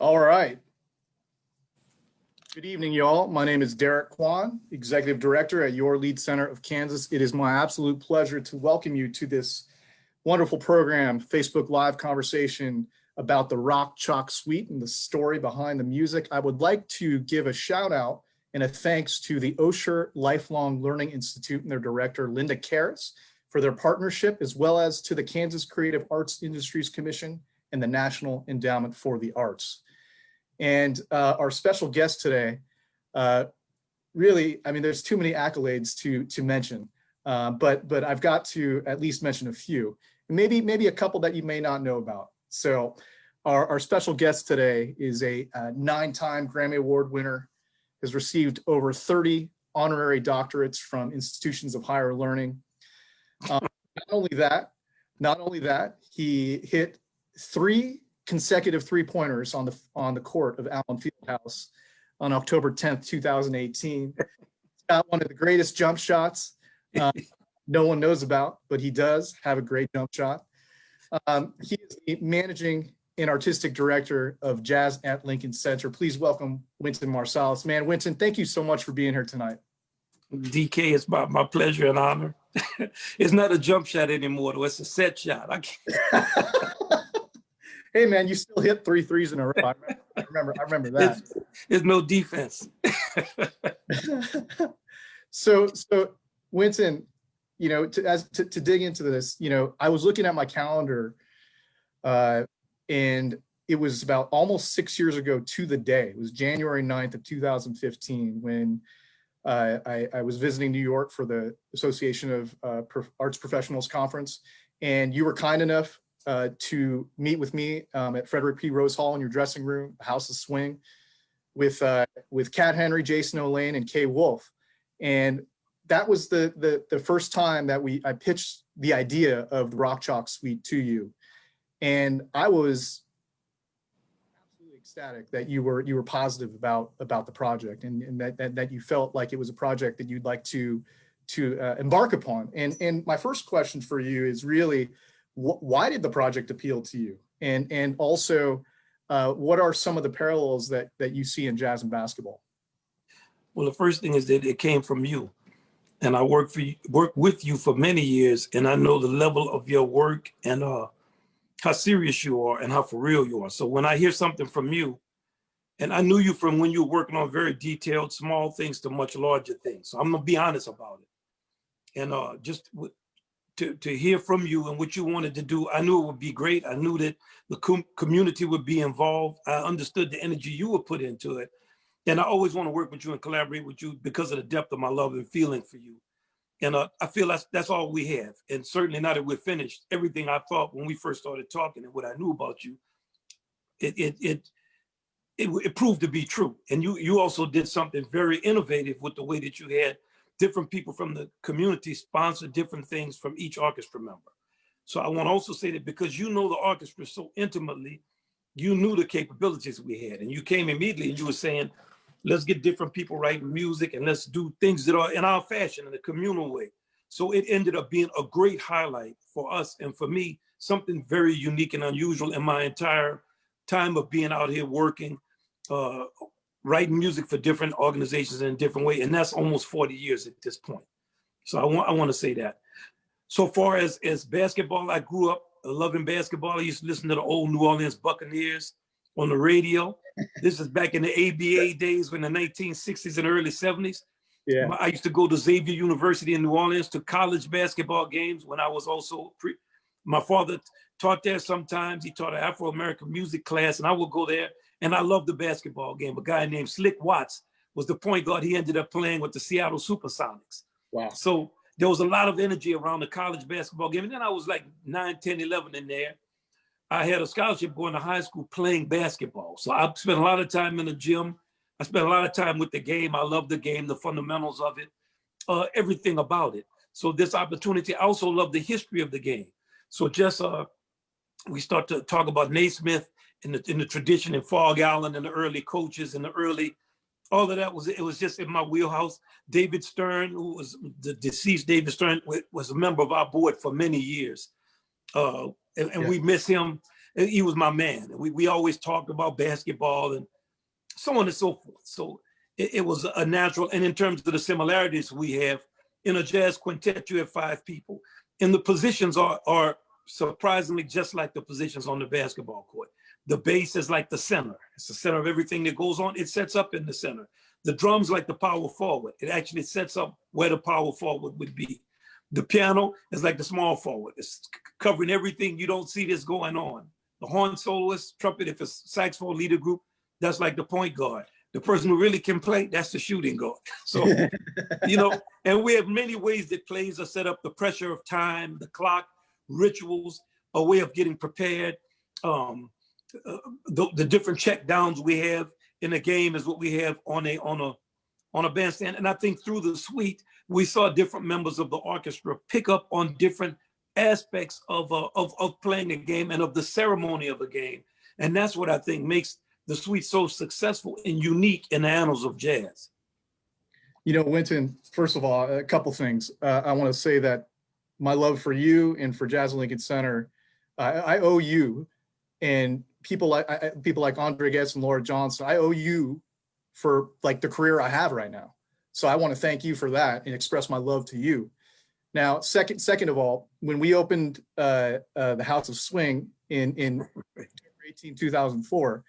All right. Good evening, y'all. My name is Derek Kwan, Executive Director at Your Lead Center of Kansas. It is my absolute pleasure to welcome you to this wonderful program, Facebook Live conversation about the Rock Chalk Suite and the story behind the music. I would like to give a shout out and a thanks to the Osher Lifelong Learning Institute and their director, Linda Karras, for their partnership, as well as to the Kansas Creative Arts Industries Commission and the National Endowment for the Arts. And our special guest today, really, I mean, there's too many accolades to mention, but I've got to at least mention a few, maybe a couple that you may not know about. So our special guest today is a 9-time Grammy Award winner, has received over 30 honorary doctorates from institutions of higher learning. Not only that, he hit 3 consecutive three-pointers on the court of Allen Fieldhouse on October 10th, 2018. He's got one of the greatest jump shots no one knows about, but he does have a great jump shot. He is the managing and artistic director of Jazz at Lincoln Center. Please welcome Wynton Marsalis. Man, Wynton, thank you so much for being here tonight. DK, it's my pleasure and honor. It's not a jump shot anymore, though. It's a set shot. I can't. Hey, man, you still hit 3 threes in a row. I remember that. It's no defense. So Wynton, you know, to dig into this, you know, I was looking at my calendar, and it was about almost 6 years ago to the day. It was January 9th of 2015 when I was visiting New York for the Association of Arts Professionals Conference, and you were kind enough to meet with me at Frederick P. Rose Hall in your dressing room, House of Swing, with Cat Henry, Jason O'Lane, and Kay Wolf. And that was the first time that I pitched the idea of the Rock Chalk Suite to you. And I was absolutely ecstatic that you were positive about the project, and that you felt like it was a project that you'd like to embark upon. And my first question for you is really, why did the project appeal to you? And also, what are some of the parallels that you see in jazz and basketball? Well, the first thing is that it came from you. And I worked with you for many years, and I know the level of your work and how serious you are and how for real you are. So when I hear something from you, and I knew you from when you were working on very detailed, small things to much larger things. So I'm gonna be honest about it. And just to hear from you and what you wanted to do, I knew it would be great. I knew that the community would be involved. I understood the energy you would put into it. And I always want to work with you and collaborate with you because of the depth of my love and feeling for you. And I feel that's all we have. And certainly now that we're finished, everything I thought when we first started talking and what I knew about you, it proved to be true. And you also did something very innovative with the way that you had different people from the community sponsor different things from each orchestra member. So I want to also say that because you know the orchestra so intimately, you knew the capabilities we had. And you came immediately and you were saying, let's get different people writing music and let's do things that are in our fashion, in a communal way. So it ended up being a great highlight for us and for me, something very unique and unusual in my entire time of being out here working, writing music for different organizations in a different way. And that's almost 40 years at this point. So I want to say that. So far as basketball, I grew up loving basketball. I used to listen to the old New Orleans Buccaneers on the radio. This is back in the ABA days, when the 1960s and early 70s. Yeah. I used to go to Xavier University in New Orleans to college basketball games when I was also my father taught there sometimes. He taught an Afro-American music class, and I would go there. And I loved the basketball game. A guy named Slick Watts was the point guard. He ended up playing with the Seattle Supersonics. Wow. So there was a lot of energy around the college basketball game. And then I was like 9, 10, 11 in there. I had a scholarship going to high school playing basketball. So I spent a lot of time in the gym. I spent a lot of time with the game. I love the game, the fundamentals of it, everything about it. So this opportunity, I also love the history of the game. So just we start to talk about Naismith in the tradition in Fog Allen and the early coaches and the early, all of that it was just in my wheelhouse. David Stern, who was the deceased David Stern, was a member of our board for many years. And we miss him. He was my man. We always talked about basketball and so on and so forth. So it was a natural. And in terms of the similarities we have, in a jazz quintet, you have 5 people. And the positions are surprisingly just like the positions on the basketball court. The bass is like the center. It's the center of everything that goes on. It sets up in the center. The drums like the power forward. It actually sets up where the power forward would be. The piano is like the small forward. It's covering everything. You don't see this going on. The horn soloist, trumpet, if it's saxophone leader group, that's like the point guard. The person who really can play, that's the shooting guard. So, you know, and we have many ways that plays are set up: the pressure of time, the clock, rituals, a way of getting prepared. The different check downs we have in a game is what we have on a bandstand. And I think through the suite, we saw different members of the orchestra pick up on different aspects of playing a game and of the ceremony of a game. And that's what I think makes the suite so successful and unique in the annals of jazz. You know, Wynton, first of all, a couple things. I want to say that my love for you and for Jazz Lincoln Center, I owe you, and people like Andre Getz and Laura Johnson, I owe you for like the career I have right now. So I want to thank you for that and express my love to you. Now, second of all, when we opened the House of Swing in 2004,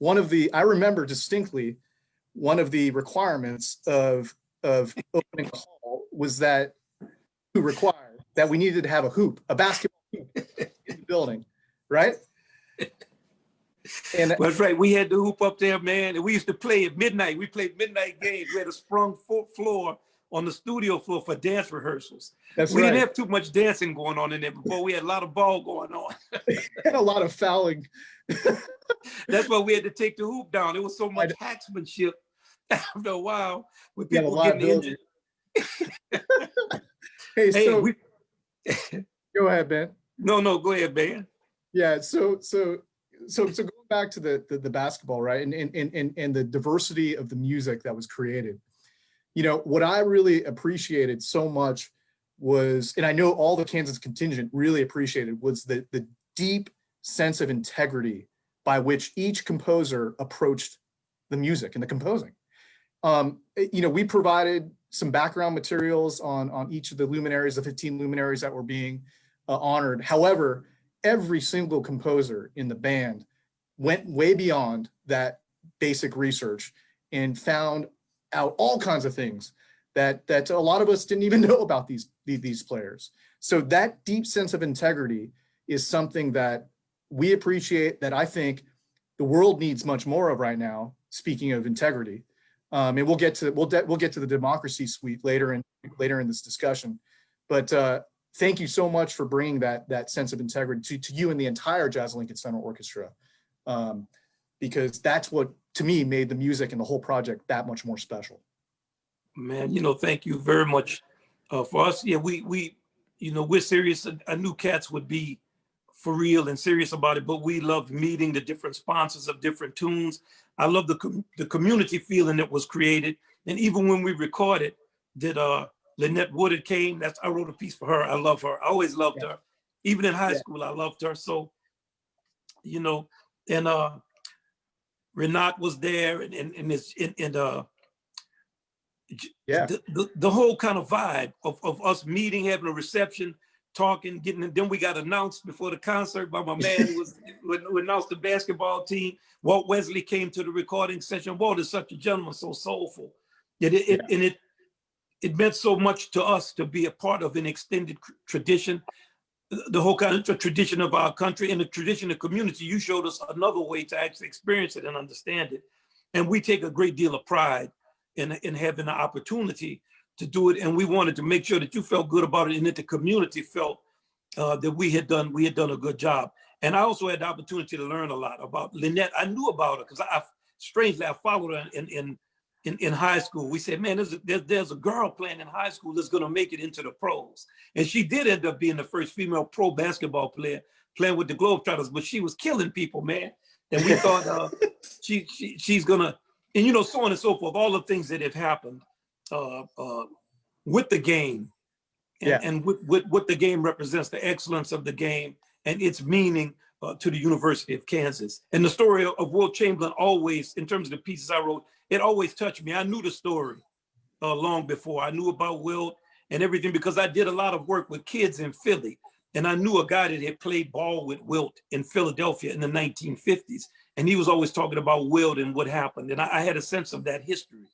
I remember distinctly, one of the requirements of opening a hall was that we needed to have a hoop, a basketball hoop in the building, right? And that's right. We had the hoop up there, man. And we used to play at midnight. We played midnight games. We had a sprung floor on the studio floor for dance rehearsals. We didn't have too much dancing going on in there before. We had a lot of ball going on. And a lot of fouling. That's why we had to take the hoop down. There was so much hacksmanship after a while with people getting injured. Hey, go ahead, Ben. No, go ahead, Ben. Yeah, so going back to the basketball, right, and the diversity of the music that was created. You know, what I really appreciated so much was, and I know all the Kansas contingent really appreciated, was the deep sense of integrity by which each composer approached the music and the composing. You know, we provided some background materials on each of the luminaries, the 15 luminaries that were being honored. However, every single composer in the band went way beyond that basic research and found out all kinds of things that a lot of us didn't even know about these players. So that deep sense of integrity is something that we appreciate, that I think the world needs much more of right now. Speaking of integrity, and we'll get to the democracy suite later in this discussion. But thank you so much for bringing that sense of integrity to you and the entire Jazz Lincoln Center Orchestra, because that's what, to me, made the music and the whole project that much more special. Man, you know, thank you very much. For us, yeah, we you know, we're serious. I knew cats would be for real and serious about it, but we loved meeting the different sponsors of different tunes. I love the community feeling that was created. And even when we recorded, that Lynette Woodard came, I wrote a piece for her. I love her. I always loved her. Even in high school, I loved her. So, you know, and Renat was there, the whole kind of vibe of us meeting, having a reception, talking, then we got announced before the concert by my man who announced the basketball team. Walt Wesley came to the recording session. Walt is such a gentleman, so soulful. And it meant so much to us to be a part of an extended tradition, the whole kind of tradition of our country and the tradition of community. You showed us another way to actually experience it and understand it. And we take a great deal of pride in having the opportunity to do it. And we wanted to make sure that you felt good about it and that the community felt that we had done a good job. And I also had the opportunity to learn a lot about Lynette. I knew about her because strangely, I followed her in high school. We said, man, there's a girl playing in high school that's going to make it into the pros. And she did end up being the first female pro basketball player playing with the Globetrotters, but she was killing people, man. And we thought she's going to, and you know, so on and so forth, all the things that have happened with the game and with what the game represents, the excellence of the game and its meaning to the University of Kansas. And the story of Wilt Chamberlain always, in terms of the pieces I wrote, it always touched me. I knew the story long before. I knew about Wilt and everything because I did a lot of work with kids in Philly. And I knew a guy that had played ball with Wilt in Philadelphia in the 1950s. And he was always talking about Wilt and what happened. And I had a sense of that history.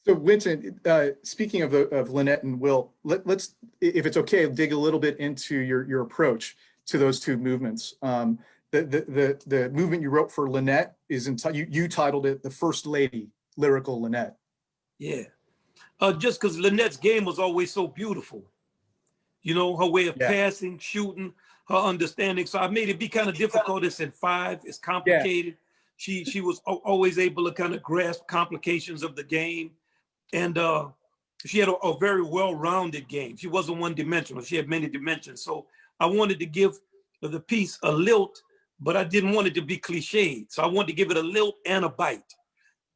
So Wynton, speaking of Lynette and Wilt, let's, if it's okay, dig a little bit into your approach to those two movements. The movement you wrote for Lynette is you titled it "The First Lady, Lyrical Lynette." Yeah, just because Lynette's game was always so beautiful, you know, her way of passing, shooting, her understanding. So I made it be kind of difficult. It's in 5. It's complicated. Yeah. She was always able to kind of grasp complications of the game. And she had a very well-rounded game. She wasn't one-dimensional. She had many dimensions. So I wanted to give the piece a lilt, but I didn't want it to be cliched. So I wanted to give it a lilt and a bite.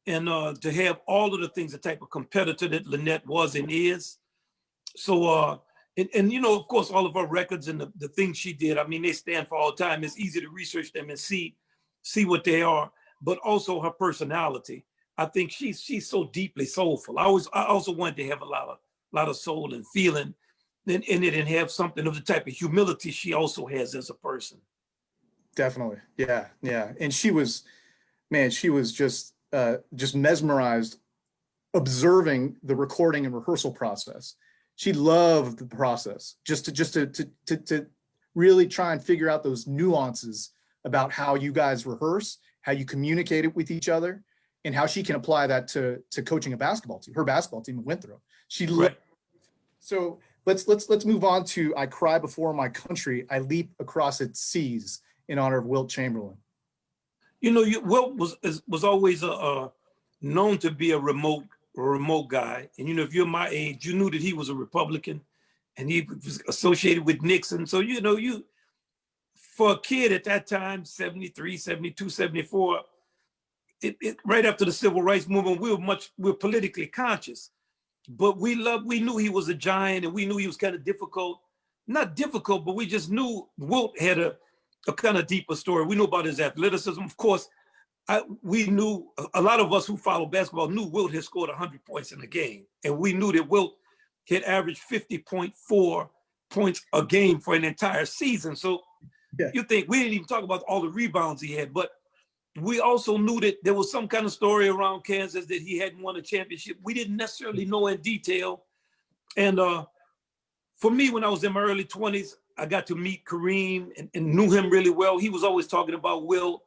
And to have all of the things, the type of competitor that Lynette was and is. So, and you know, of course, all of her records and the things she did, I mean, they stand for all time. It's easy to research them and see what they are, but also her personality. I think she's so deeply soulful. I also wanted to have a lot of soul and feeling in it, and have something of the type of humility she also has as a person. Definitely, yeah. And she was just mesmerized observing the recording and rehearsal process. She loved the process, just to really try and figure out those nuances about how you guys rehearse, how you communicate it with each other, and how she can apply that to coaching a basketball team, her basketball team at Winthrop. Right. So let's move on to "I Cry Before My Country, I Leap Across Its Seas" in honor of Wilt Chamberlain. You know, Wilt was always known to be a remote guy, and you know, if you're my age, you knew that he was a Republican, and he was associated with Nixon. So you know, for a kid at that time, 73, 72, 74. Right after the civil rights movement, we were politically conscious, but we knew he was a giant, and we knew he was kind of difficult. Not difficult, but we just knew Wilt had a kind of deeper story. We knew about his athleticism. Of course, we knew, a lot of us who follow basketball knew Wilt had scored 100 points in a game. And we knew that Wilt had averaged 50.4 points a game for an entire season. So you think, we didn't even talk about all the rebounds he had, but we also knew that there was some kind of story around Kansas that he hadn't won a championship. We didn't necessarily know in detail. And for me, when I was in my early 20s, I got to meet Kareem and knew him really well. He was always talking about Wilt,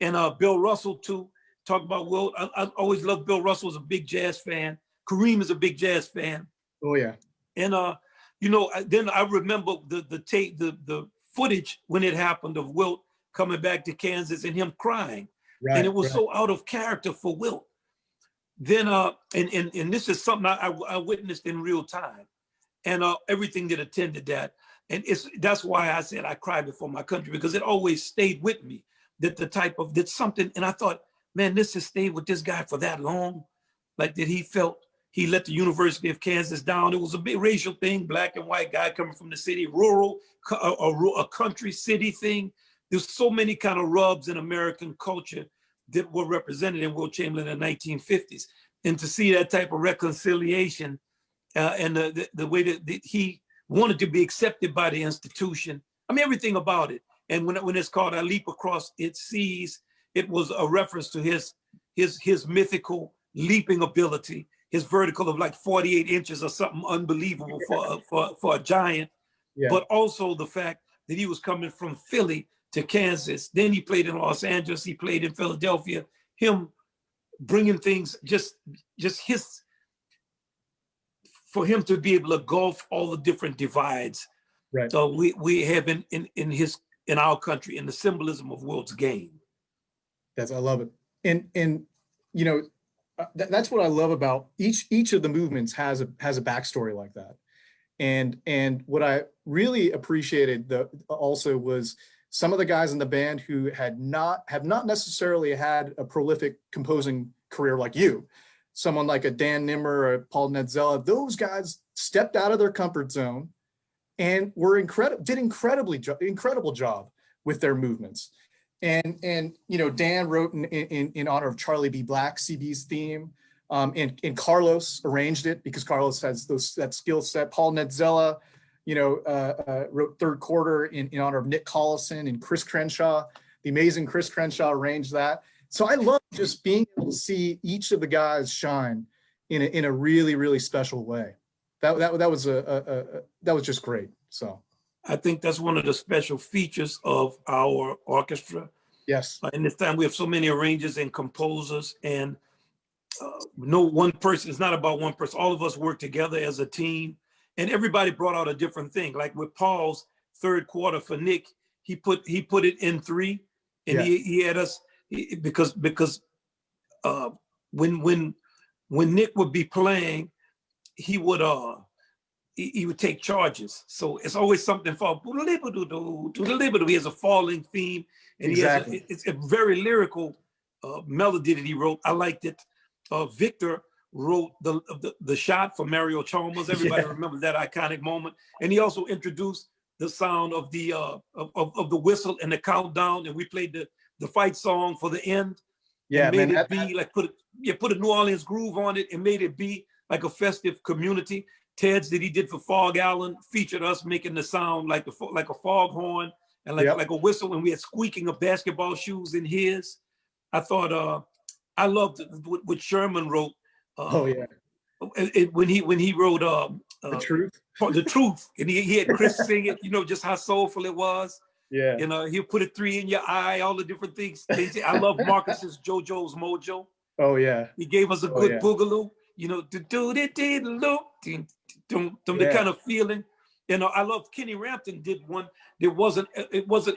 and Bill Russell too, talk about Wilt. I always loved Bill Russell, was a big Jazz fan. Kareem is a big Jazz fan. Oh yeah. And you know, then I remember the tape, the footage when it happened of Wilt coming back to Kansas and him crying. Right, and it was so out of character for Wilt. Then, and this is something I witnessed in real time, and everything that attended that. And that's why I said I cry before my country, because it always stayed with me, that something, and I thought, man, this has stayed with this guy for that long. Like that he felt he let the University of Kansas down. It was a big racial thing, black and white guy coming from the city, rural, a country city thing. There's so many kind of rubs in American culture that were represented in Wilt Chamberlain in the 1950s. And to see that type of reconciliation and the way that he wanted to be accepted by the institution. I mean, everything about it. And when it's called "I Leap Across Its Seas," it was a reference to his mythical leaping ability, his vertical of like 48 inches or something unbelievable for a giant, but also the fact that he was coming from Philly to Kansas. Then he played in Los Angeles, he played in Philadelphia, him bringing things, just his, for him to be able to gulf all the different divides. Right. So we have in our country, in the symbolism of Wilt's game. I love it. And you know, that's what I love about each of the movements has a backstory like that. And what I really appreciated also was some of the guys in the band who have not necessarily had a prolific composing career like you. Someone like a Dan Nimmer or Paul Nedzella, those guys stepped out of their comfort zone and were incredible job with their movements. And you know, Dan wrote in honor of Charlie B. Black, CB's theme, and Carlos arranged it because Carlos has that skill set. Paul Netzella, you know, wrote Third Quarter in honor of Nick Collison, and Chris Crenshaw, the amazing Chris Crenshaw arranged that. So I love just being able to see each of the guys shine in a really, really special way. That was just great. So I think that's one of the special features of our orchestra. yes. In this time, we have so many arrangers and composers, and no one person, it's not about one person. All of us work together as a team, and everybody brought out a different thing. Like with Paul's Third Quarter for Nick, he put it in 3, and Yeah. he had us, because when Nick would be playing, he would take charges. So it's always something for he has a falling theme, and Exactly. it's a very lyrical melody that he wrote. I liked it. Victor wrote the shot for Mario Chalmers. Everybody remembers that iconic moment. And he also introduced the sound of the whistle and the countdown, and we played the fight song for the end. Yeah, and made man, it be like put a New Orleans groove on it and made it be like a festive community. Ted's that he did for Fog Allen featured us making the sound like a foghorn and like a whistle, and we had squeaking of basketball shoes in his. I thought I loved what Sherman wrote. oh yeah, When he wrote the truth. the truth, and he had Chris sing it. You know just how soulful it was. Yeah. You know, he'll put a 3 in your eye, all the different things. I love Marcus's JoJo's Mojo. Oh yeah. He gave us a good boogaloo. You know, the kind of feeling. You know, I love Kenny Rampton did one. It wasn't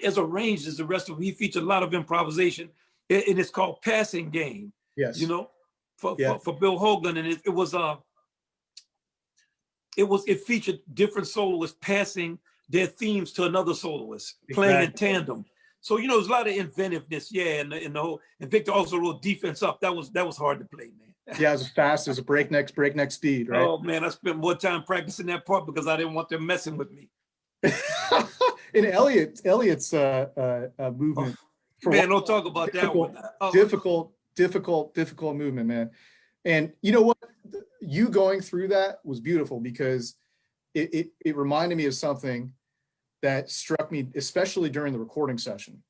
as arranged as the rest of them. He featured a lot of improvisation, and it's called Passing Game. Yes. You know, for Bill Hoagland, and it featured different soloists passing their themes to another soloist, playing in tandem. So you know, there's a lot of inventiveness, and the whole. And Victor also wrote Defense Up. That was hard to play, man. Yeah, it was fast as a breakneck speed, right? Oh man, I spent more time practicing that part because I didn't want them messing with me. And Elliot's movement. Man, don't talk about that one. Difficult movement, man. And you know what? You going through that was beautiful because it reminded me of something that struck me, especially during the recording session,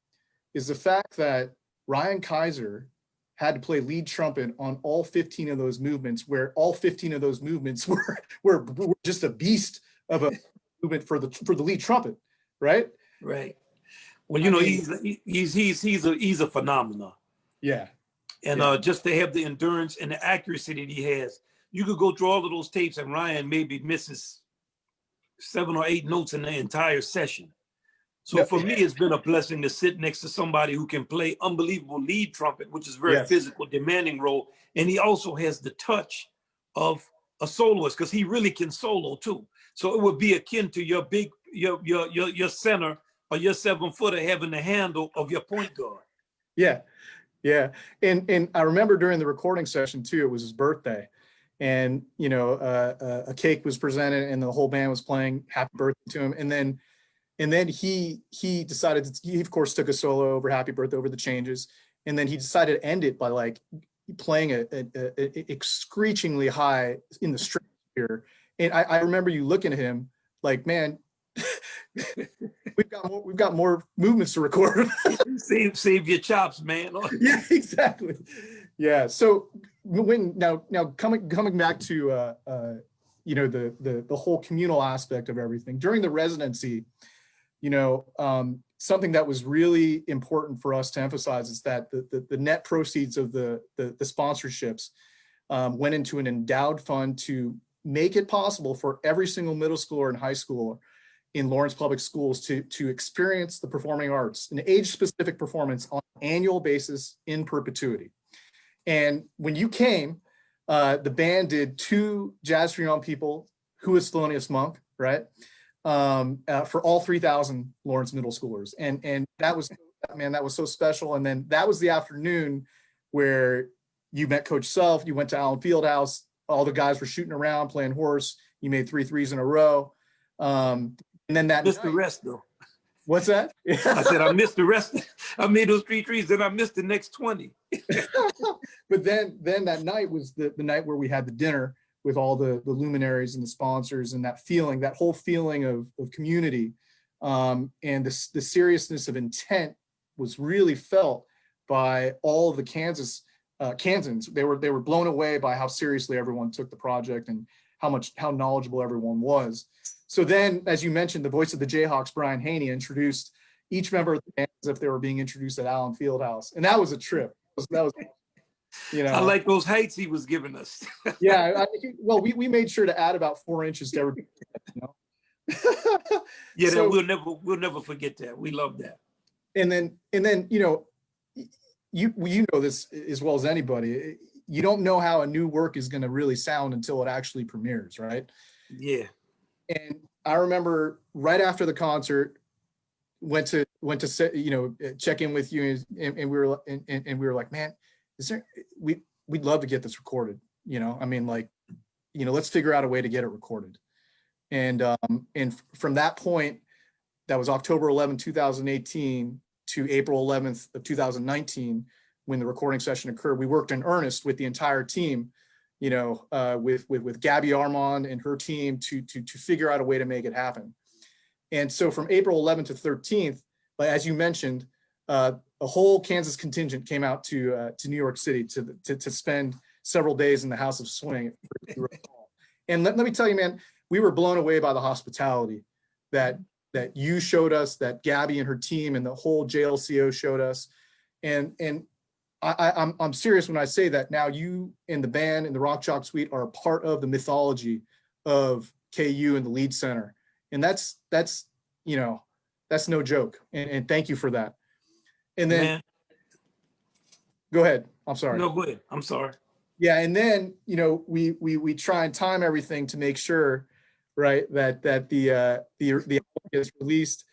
is the fact that Ryan Kaiser had to play lead trumpet on all 15 of those movements, where all 15 of those movements were just a beast of a movement for the lead trumpet, right? Right. Well, you know, he's a phenomenon. Yeah. And just to have the endurance and the accuracy that he has, you could go through all of those tapes and Ryan maybe misses 7 or 8 notes in the entire session. So for me, it's been a blessing to sit next to somebody who can play unbelievable lead trumpet, which is very physical, demanding role. And he also has the touch of a soloist because he really can solo too. So it would be akin to your center or your 7-footer having the handle of your point guard. Yeah. Yeah. And I remember during the recording session too, it was his birthday. And, you know, a cake was presented and the whole band was playing happy birthday to him. And then he decided he of course took a solo over Happy Birthday over the changes. And then he decided to end it by like playing a screechingly high in the stratosphere. And I remember you looking at him like, man, we've got more movements to record. save your chops, man. Yeah, exactly. Yeah. So now coming back to you know, the whole communal aspect of everything during the residency, you know, something that was really important for us to emphasize is that the net proceeds of the sponsorships went into an endowed fund to make it possible for every single middle schooler and high schooler in Lawrence Public Schools to experience the performing arts, an age-specific performance on an annual basis in perpetuity. And when you came, the band did 2 Jazz for Young People, Who is Thelonious Monk, right? For all 3,000 Lawrence middle schoolers. And that was, man, that was so special. And then that was the afternoon where you met Coach Self, you went to Allen Fieldhouse, all the guys were shooting around, playing horse. You made 3 threes in a row. And then that missed the rest though. What's that? I said, I missed the rest. I made those 3 trees, then I missed the next 20. But then that night was the night where we had the dinner with all the luminaries and the sponsors, and that whole feeling of community, and the seriousness of intent was really felt by all of the Kansans. They were blown away by how seriously everyone took the project and how knowledgeable everyone was. So then, as you mentioned, the voice of the Jayhawks, Brian Haney, introduced each member of the band as if they were being introduced at Allen Fieldhouse, and that was a trip. That was I like those heights he was giving us. Yeah, well, we made sure to add about 4 inches to every. Yeah, so, we'll never forget that. We love that. And then you know this as well as anybody. You don't know how a new work is going to really sound until it actually premieres, right? Yeah. And I remember right after the concert, went to check in with you, and we were like, man, we'd love to get this recorded. Let's figure out a way to get it recorded. And from that point, that was October 11, 2018 to April 11th of 2019, when the recording session occurred. We worked in earnest with the entire team, with Gabby Armand and her team to figure out a way to make it happen. And so from April 11th to 13th, as you mentioned, a whole Kansas contingent came out to New York City to spend several days in the House of Swing. And let me tell you, man, we were blown away by the hospitality that you showed us, that Gabby and her team and the whole JLCO showed us. And I'm serious when I say that now you and the band and the Rock Chalk Suite are a part of the mythology of KU and the Lead Center. And that's no joke. And thank you for that. And then, man. Go ahead. I'm sorry. No, go ahead. I'm sorry. Yeah, and then we try and time everything to make sure, right, that the album is released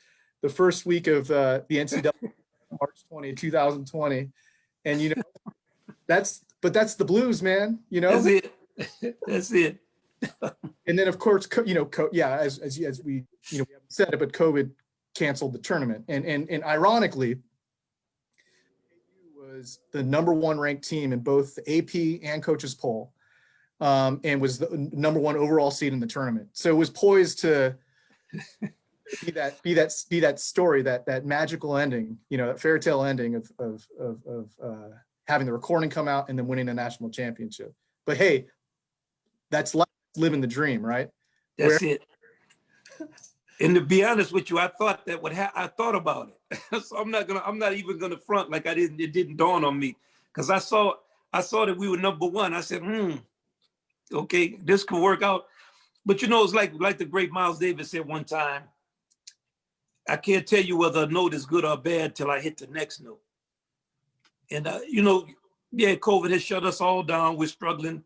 the first week of the NCAA, March 20, 2020, and that's the blues, man. That's it. That's it. And then of course, as we we haven't said it, but COVID canceled the tournament, and ironically, was the #1 ranked team in both the AP and coaches poll, and was the #1 overall seed in the tournament. So it was poised to be that story, that magical ending, that fairy tale ending of having the recording come out and then winning a national championship. But hey, that's living the dream, right? That's it. And to be honest with you, I thought that I thought about it. So I'm not even gonna front like it didn't dawn on me, because I saw that we were #1. I said, okay, this could work out. But it's like the great Miles Davis said one time, I can't tell you whether a note is good or bad till I hit the next note. And COVID has shut us all down. We're struggling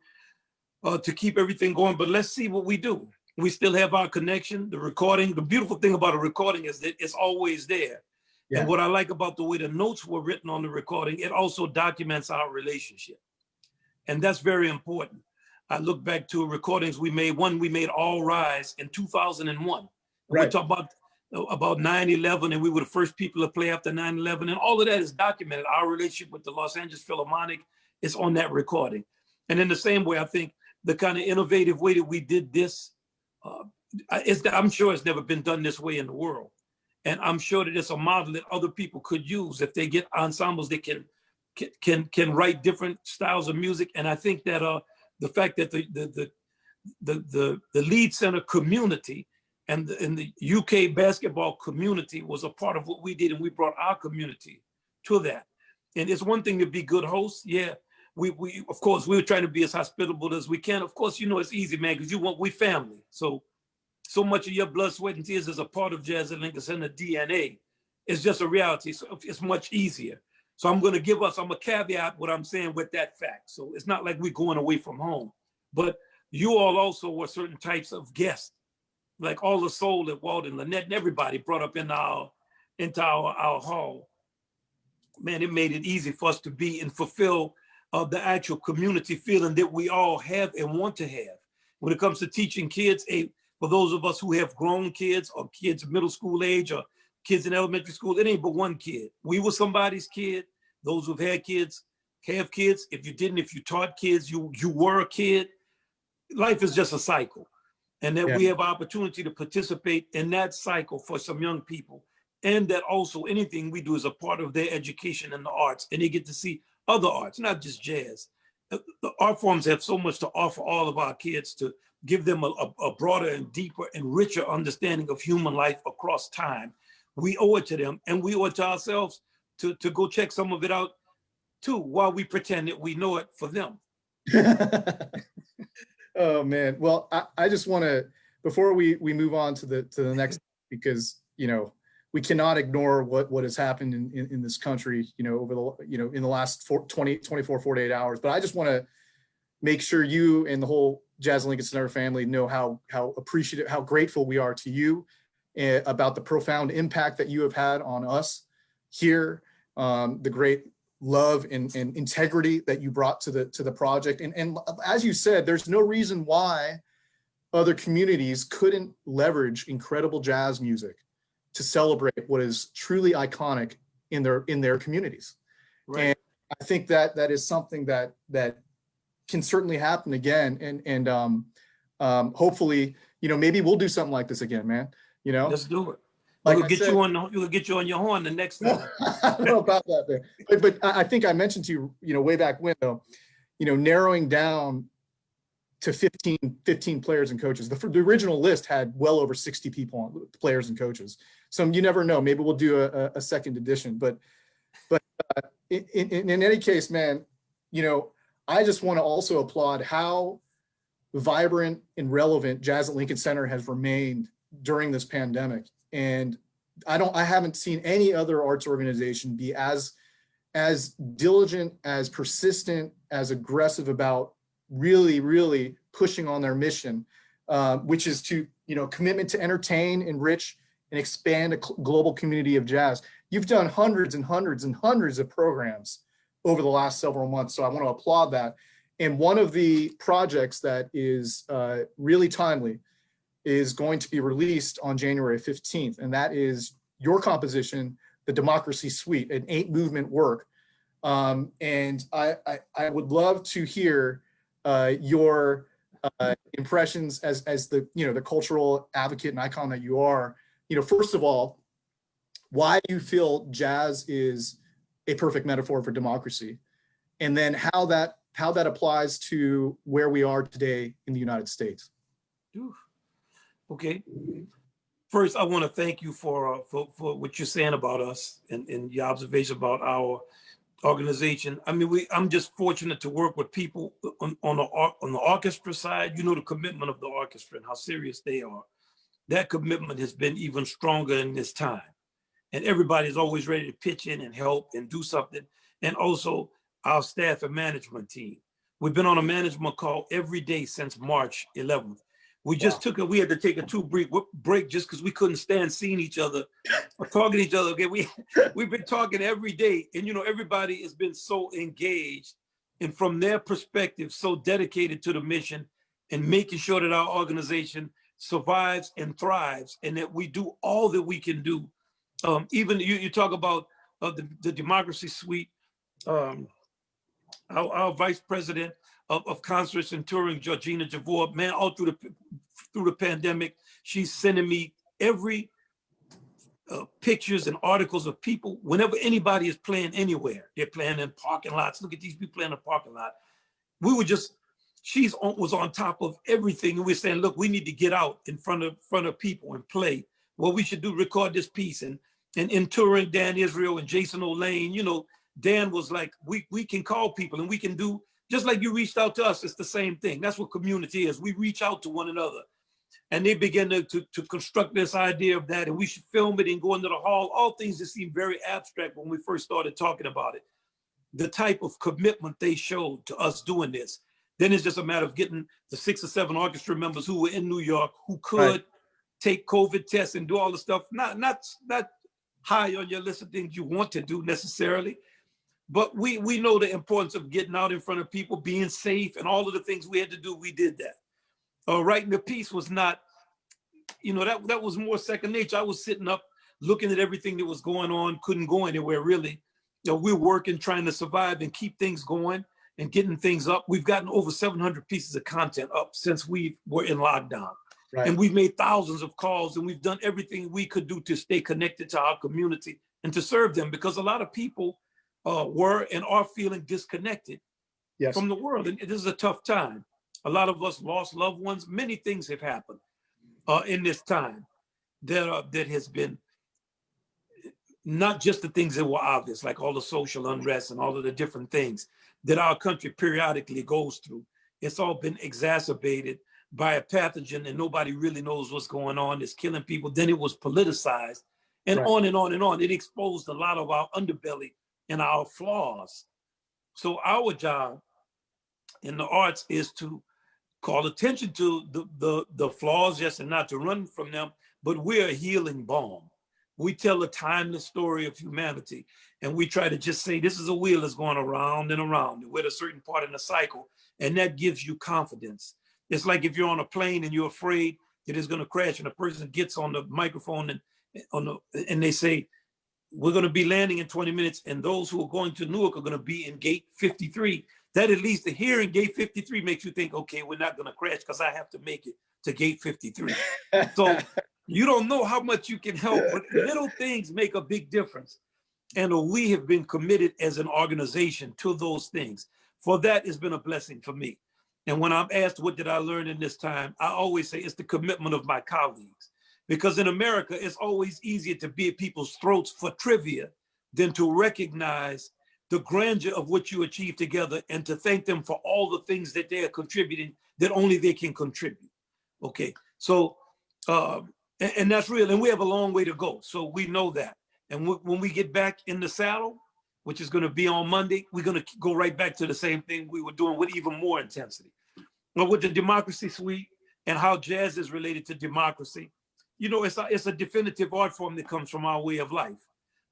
to keep everything going, but let's see what we do. We still have our connection, the recording. The beautiful thing about a recording is that it's always there. Yeah. And what I like about the way the notes were written on the recording, it also documents our relationship. And that's very important. I look back to recordings we made. One we made, All Rise, in 2001. Right. We talk about 9/11, and we were the first people to play after 9/11. And all of that is documented. Our relationship with the Los Angeles Philharmonic is on that recording. And in the same way, I think the kind of innovative way that we did this, I'm sure it's never been done this way in the world. And I'm sure that it's a model that other people could use if they get ensembles that can write different styles of music. And I think that the fact that the Lead Center community and the UK basketball community was a part of what we did, and we brought our community to that. And it's one thing to be good hosts. Yeah, we of course we were trying to be as hospitable as we can. Of course, it's easy, man, because we family. So much of your blood, sweat, and tears is a part of Jazz at Lincoln Center DNA. It's just a reality. So it's much easier. So I'm going to caveat what I'm saying with that fact. So it's not like we're going away from home, but you all also were certain types of guests, like all the soul that Walden, Lynette, and everybody brought up into our hall. Man, it made it easy for us to be and fulfill the actual community feeling that we all have and want to have. When it comes to teaching kids, for those of us who have grown kids or kids middle school age or kids in elementary school. It ain't but one kid. We were somebody's kid. Those who've had kids have kids. If you didn't, if you taught kids, you were a kid. Life is just a cycle. And that we have opportunity to participate in that cycle for some young people. And that also anything we do is a part of their education in the arts. And they get to see other arts, not just jazz. The art forms have so much to offer all of our kids to give them a broader and deeper and richer understanding of human life across time. We owe it to them, and we owe it to ourselves to go check some of it out too, while we pretend that we know it for them. Oh man. Well, I just want to, before we move on to the next, because, you know, we cannot ignore what has happened in this country, you know, over the, you know, in the last 24, 48 hours. But I just want to make sure you and the whole Jazz Lincoln Center family know how appreciative, how grateful we are to you about the profound impact that you have had on us here, the great love and integrity that you brought to the project. And as you said, there's no reason why other communities couldn't leverage incredible jazz music to celebrate what is truly iconic in their communities. Right. And I think that is something that can certainly happen again. And hopefully, you know, maybe we'll do something like this again, man. You know, let's do it. Like we'll get you on your horn the next time. I don't know about that, man. But I think I mentioned to you, you know, way back when, though, you know, narrowing down to 15 players and coaches. The original list had well over 60 people on, players and coaches. So you never know. Maybe we'll do a second edition. But in any case, man, you know, I just want to also applaud how vibrant and relevant Jazz at Lincoln Center has remained during this pandemic. And I haven't seen any other arts organization be as diligent, as persistent, as aggressive about really pushing on their mission, which is to, you know, commitment to entertain, enrich, and expand a global community of jazz. You've done hundreds and hundreds and hundreds of programs over the last several months, so I want to applaud that. And one of the projects that is really timely is going to be released on January 15th, and that is your composition, the Democracy Suite, an 8-movement work. And I would love to hear your impressions as the, you know, the cultural advocate and icon that you are. You know, first of all, why do you feel jazz is a perfect metaphor for democracy? And then how that applies to where we are today in the United States. Okay. First, I want to thank you for what you're saying about us and your observation about our organization. I mean, I'm just fortunate to work with people on the orchestra side. You know, the commitment of the orchestra and how serious they are. That commitment has been even stronger in this time. And everybody's always ready to pitch in and help and do something. And also our staff and management team. We've been on a management call every day since March 11th. We just we had to take a 2-week break just because we couldn't stand seeing each other or talking to each other. Okay, we've been talking every day, and you know, everybody has been so engaged and from their perspective, so dedicated to the mission and making sure that our organization survives and thrives, and that we do all that we can do. Even you talk about the Democracy Suite. Our vice president of concerts and touring, Georgina Javor, man, all through the pandemic, she's sending me every pictures and articles of people. Whenever anybody is playing anywhere, they're playing in parking lots. Look at these people playing in the parking lot. She was on top of everything, and we're saying, look, we need to get out in front of people and play. What we should do, record this piece. And in touring Dan Israel and Jason O'Lane, you know, Dan was like, we can call people and we can do, just like you reached out to us, it's the same thing. That's what community is. We reach out to one another. And they began to construct this idea of that, and we should film it and go into the hall, all things that seemed very abstract when we first started talking about it. The type of commitment they showed to us doing this. Then it's just a matter of getting the 6 or 7 orchestra members who were in New York, who could take COVID tests and do all the stuff, not high on your list of things you want to do necessarily. But we know the importance of getting out in front of people, being safe, and all of the things we had to do. We did that. Writing the piece was not, you know, that was more second nature. I was sitting up looking at everything that was going on, couldn't go anywhere really. You know, we're working, trying to survive and keep things going and getting things up. We've gotten over 700 pieces of content up since we were in lockdown. Right. And we've made thousands of calls, and we've done everything we could do to stay connected to our community and to serve them, because a lot of people were and are feeling disconnected Yes. from the world. And this is a tough time. A lot of us lost loved ones. Many things have happened in this time that has been not just the things that were obvious, like all the social unrest and all of the different things that our country periodically goes through. It's all been exacerbated by a pathogen and nobody really knows what's going on. It's killing people. Then it was politicized and Right. on and on and on. It exposed a lot of our underbelly and our flaws. So our job in the arts is to call attention to the flaws, yes, and not to run from them, but we're a healing balm. We tell a timeless story of humanity, and we try to just say, this is a wheel that's going around and around, and we're at a certain part in the cycle, and that gives you confidence. It's like if you're on a plane and you're afraid that it's going to crash, and a person gets on the microphone and they say, we're going to be landing in 20 minutes, and those who are going to Newark are going to be in gate 53. That at least the hearing gate 53 makes you think, okay, we're not going to crash because I have to make it to gate 53. So you don't know how much you can help, but little things make a big difference. And we have been committed as an organization to those things. For that, it's been a blessing for me. And when I'm asked, what did I learn in this time? I always say it's the commitment of my colleagues. Because in America, it's always easier to be at people's throats for trivia than to recognize the grandeur of what you achieve together and to thank them for all the things that they are contributing that only they can contribute. Okay, so, and that's real, and we have a long way to go. So we know that. And when we get back in the saddle, which is gonna be on Monday, we're gonna go right back to the same thing we were doing with even more intensity. But with the Democracy Suite and how jazz is related to democracy, you know, it's a definitive art form that comes from our way of life.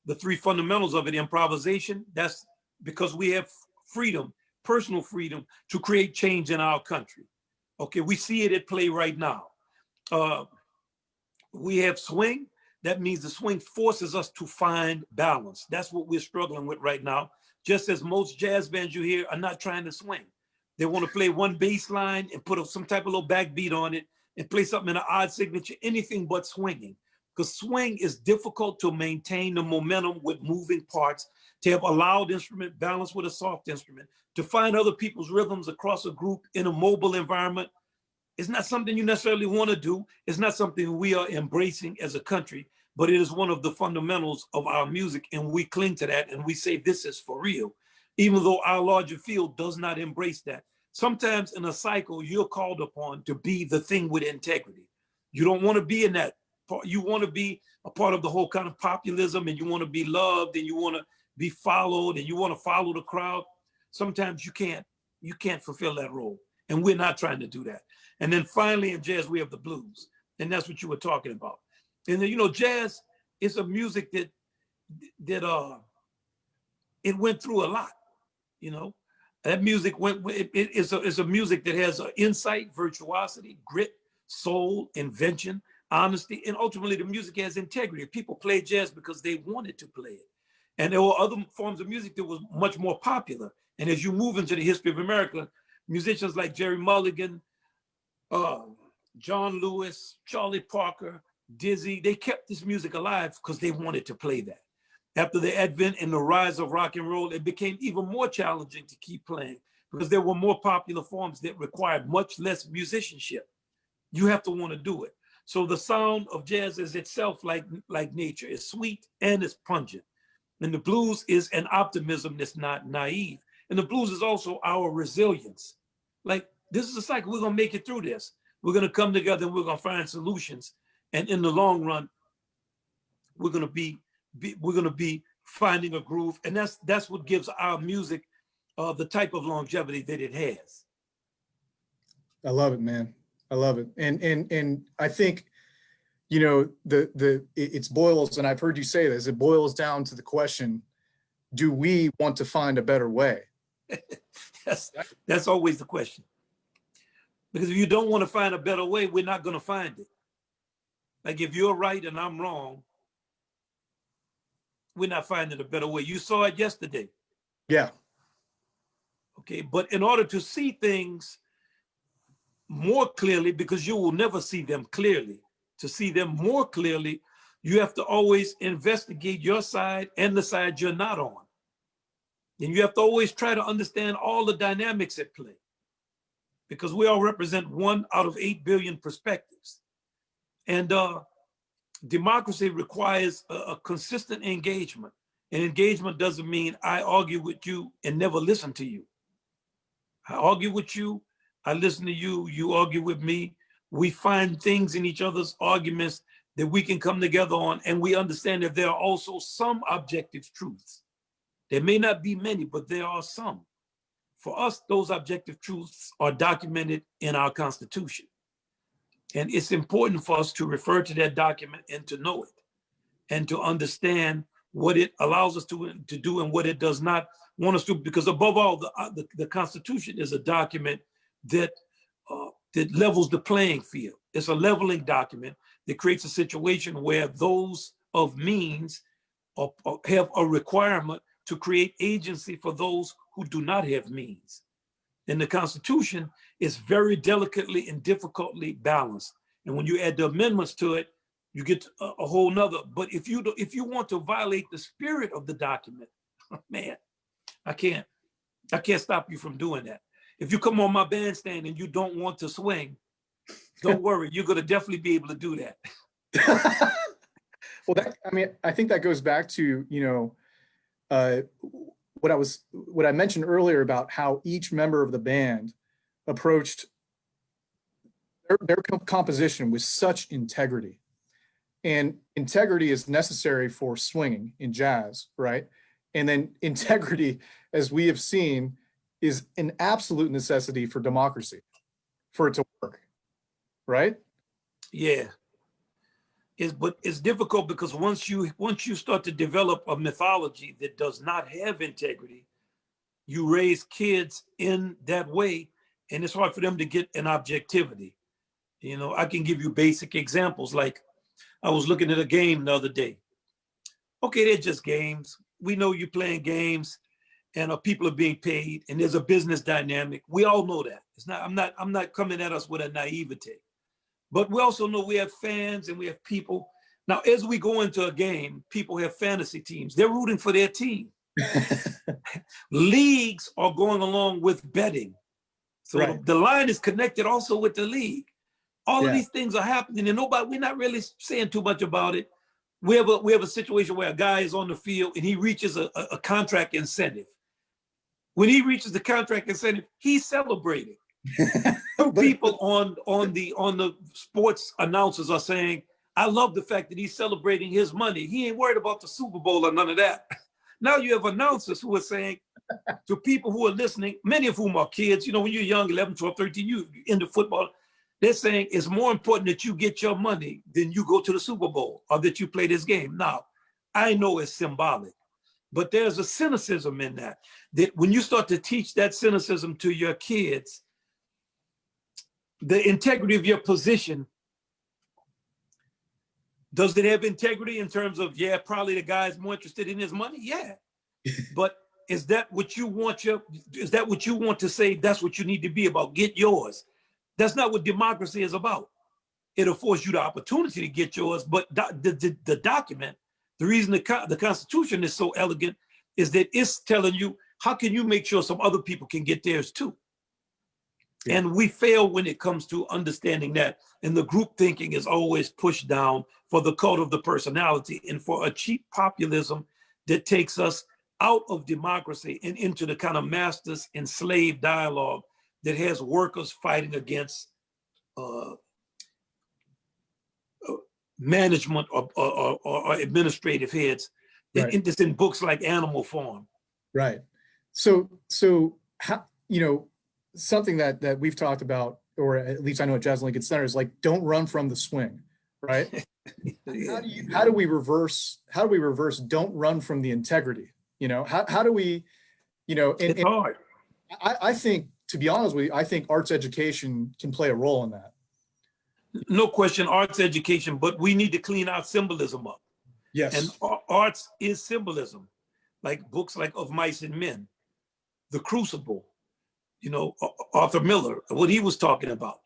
The three fundamentals of it: improvisation, that's because we have freedom, personal freedom to create change in our country. Okay, we see it at play right now. We have swing. That means the swing forces us to find balance. That's what we're struggling with right now. Just as most jazz bands you hear are not trying to swing. They want to play one bass line and put some type of little backbeat on it and play something in an odd signature, anything but swinging. Because swing is difficult to maintain the momentum with moving parts, to have a loud instrument balanced with a soft instrument, to find other people's rhythms across a group in a mobile environment. It's not something you necessarily want to do. It's not something we are embracing as a country, but it is one of the fundamentals of our music, and we cling to that, and we say this is for real, even though our larger field does not embrace that. Sometimes in a cycle, you're called upon to be the thing with integrity. You don't want to be in that part. You want to be a part of the whole kind of populism, and you want to be loved, and you want to be followed, and you want to follow the crowd. Sometimes you can't fulfill that role, and we're not trying to do that. And then finally in jazz, we have the blues, and that's what you were talking about. And then, you know, jazz is a music that it went through a lot, you know. That music it's a music that has insight, virtuosity, grit, soul, invention, honesty, and ultimately the music has integrity. People play jazz because they wanted to play it. And there were other forms of music that was much more popular. And as you move into the history of America, musicians like Jerry Mulligan, John Lewis, Charlie Parker, Dizzy, they kept this music alive because they wanted to play that. After the advent and the rise of rock and roll, it became even more challenging to keep playing because there were more popular forms that required much less musicianship. You have to want to do it. So the sound of jazz is itself like nature. It's sweet and it's pungent. And the blues is an optimism that's not naive. And the blues is also our resilience. Like, this is a cycle. We're going to make it through this. We're going to come together and we're going to find solutions. And in the long run, we're going to be finding a groove. And that's what gives our music the type of longevity that it has. I love it, man. I love it. And I think, you know, it boils, and I've heard you say this, it boils down to the question, do we want to find a better way? That's always the question. Because if you don't want to find a better way, we're not going to find it. Like if you're right and I'm wrong, we're not finding a better way. You saw it yesterday. Yeah. Okay, but in order to see things more clearly, because you will never see them clearly, to see them more clearly, you have to always investigate your side and the side you're not on. And you have to always try to understand all the dynamics at play, because we all represent 1 out of 8 billion perspectives. And democracy requires a consistent engagement. And engagement doesn't mean I argue with you and never listen to you. I argue with you, I listen to you, you argue with me. We find things in each other's arguments that we can come together on, and we understand that there are also some objective truths. There may not be many, but there are some. For us, those objective truths are documented in our Constitution. And it's important for us to refer to that document and to know it, and to understand what it allows us to do and what it does not want us to, because above all, the Constitution is a document that levels the playing field. It's a leveling document that creates a situation where those of means have a requirement to create agency for those who do not have means. And the Constitution is very delicately and difficultly balanced. And when you add the amendments to it, you get a whole nother. But if you want to violate the spirit of the document, man, I can't stop you from doing that. If you come on my bandstand and you don't want to swing, don't worry, you're going to definitely be able to do that. Well, I think that goes back to, what I mentioned earlier about how each member of the band approached their composition with such integrity. And integrity is necessary for swinging in jazz, right? And then integrity, as we have seen, is an absolute necessity for democracy, for it to work, right? Yeah. But it's difficult because once you start to develop a mythology that does not have integrity, you raise kids in that way, and it's hard for them to get an objectivity. I can give you basic examples. Like, I was looking at a game the other day. Okay, they're just games. We know you're playing games, and people are being paid, and there's a business dynamic. We all know that. I'm not coming at us with a naivete. But we also know we have fans and we have people. Now, as we go into a game, people have fantasy teams. They're rooting for their team. Leagues are going along with betting. So right. The line is connected also with the league. All of these things are happening, and we're not really saying too much about it. We have a situation where a guy is on the field and he reaches a contract incentive. When he reaches the contract incentive, he's celebrating. People on the sports announcers are saying, I love the fact that he's celebrating his money. He ain't worried about the Super Bowl or none of that. Now you have announcers who are saying to people who are listening, many of whom are kids, when you're young, 11, 12, 13, you into football, they're saying it's more important that you get your money than you go to the Super Bowl or that you play this game. Now, I know it's symbolic, but there's a cynicism in that when you start to teach that cynicism to your kids, the integrity of your position, does it have integrity in terms of, probably the guy is more interested in his money? Yeah. But is that what you want to say? That's what you need to be about. Get yours. That's not what democracy is about. It affords you the opportunity to get yours, but the document, the reason the Constitution is so elegant is that it's telling you, how can you make sure some other people can get theirs too? Yeah. And we fail when it comes to understanding that. And the group thinking is always pushed down for the cult of the personality and for a cheap populism that takes us out of democracy and into the kind of masters and slave dialogue that has workers fighting against management or administrative heads. Right. It's in books like Animal Farm. Right. So how, something that we've talked about, or at least I know at Jazz Lincoln Center, is like, don't run from the swing, right? Yeah. How do we reverse don't run from the integrity? How do we, it's hard. I think, to be honest with you, I think arts education can play a role in that. No question, arts education, but we need to clean our symbolism up. And Yes. arts is symbolism, like books like Of Mice and Men, The Crucible, you know, Arthur Miller, what he was talking about.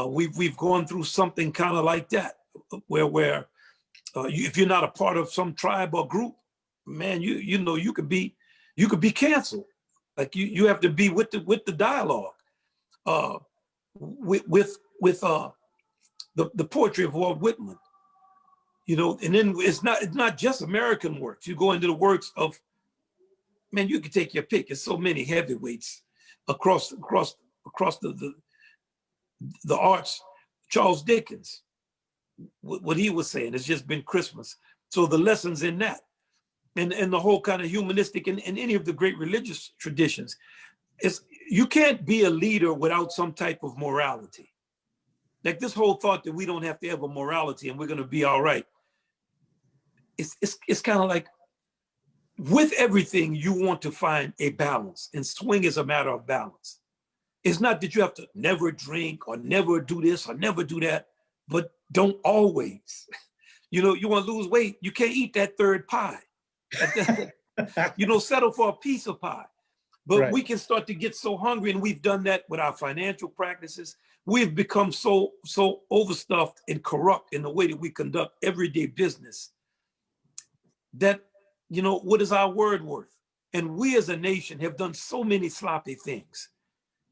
We've gone through something kind of like that, where if you're not a part of some tribe or group, man, you know you could be canceled. Like you have to be with the dialogue. With the poetry of Walt Whitman, you know, and then it's not just American works. You go into the works of, man, you can take your pick. There's so many heavyweights across the arts. Charles Dickens, what he was saying, it's just been Christmas. So the lessons in that, and the whole kind of humanistic and any of the great religious traditions, is you can't be a leader without some type of morality. Like this whole thought that we don't have to have a morality and we're going to be all right. It's kind of like, with everything, you want to find a balance, and swing is a matter of balance. It's not that you have to never drink or never do this or never do that, but don't always. You know, you want to lose weight, you can't eat that third pie. You know, settle for a piece of pie. But Right. we can start to get so hungry, and we've done that with our financial practices. We've become so overstuffed and corrupt in the way that we conduct everyday business that, you know, what is our word worth? And we as a nation have done so many sloppy things.